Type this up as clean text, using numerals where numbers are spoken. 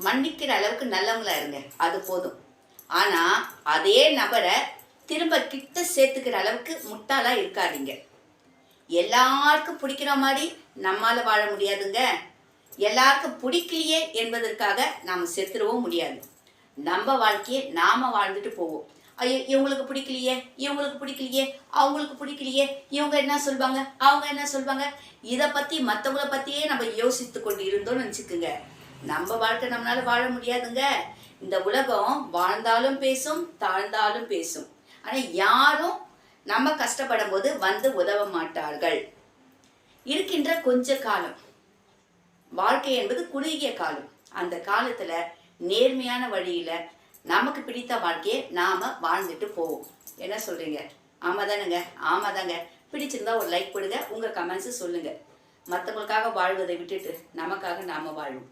மன்னிக்கிற அளவுக்கு நல்லவங்களா இருங்க, அது போதும். ஆனால் அதே நபரை திரும்ப கிட்ட சேர்த்துக்கிற அளவுக்கு முட்டாளா இருக்காதீங்க. எல்லாருக்கும் பிடிக்கிற மாதிரி நம்மால் வாழ முடியாதுங்க. எல்லாருக்கும் பிடிக்கலையே என்பதற்காக நாம் செத்துடவும் முடியாது. நம்ம வாழ்க்கையை நாம் வாழ்ந்துட்டு போவோம். ஐயோ, இவங்களுக்கு பிடிக்கலையே, இவங்களுக்கு பிடிக்கலையே, அவங்களுக்கு பிடிக்கலையே, இவங்க என்ன சொல்வாங்க, அவங்க என்ன சொல்வாங்க, இதை பற்றி மற்றவங்கள பற்றியே நம்ம யோசித்து கொண்டு இருந்தோம்னு நினச்சிக்குங்க, நம்ம வாழ்க்கை நம்மளால வாழ முடியாதுங்க. இந்த உலகம் வாழ்ந்தாலும் பேசும், தாழ்ந்தாலும் பேசும். ஆனால் யாரும் நம்ம கஷ்டப்படும் போது வந்து உதவ மாட்டார்கள். இருக்கின்ற கொஞ்ச காலம், வாழ்க்கை என்பது குறுகிய காலம். அந்த காலத்தில் நேர்மையான வழியில் நமக்கு பிடித்த வாழ்க்கையை நாம் வாழ்ந்துட்டு போவோம். என்ன சொல்கிறீங்க? ஆமாம் தானுங்க? ஆமாம் தாங்க. பிடிச்சிருந்தா ஒரு லைக் போடுங்க, உங்கள் கமெண்ட்ஸு சொல்லுங்கள். மற்றவங்களுக்காக வாழ்வதை விட்டுட்டு நமக்காக நாம் வாழ்வோம்.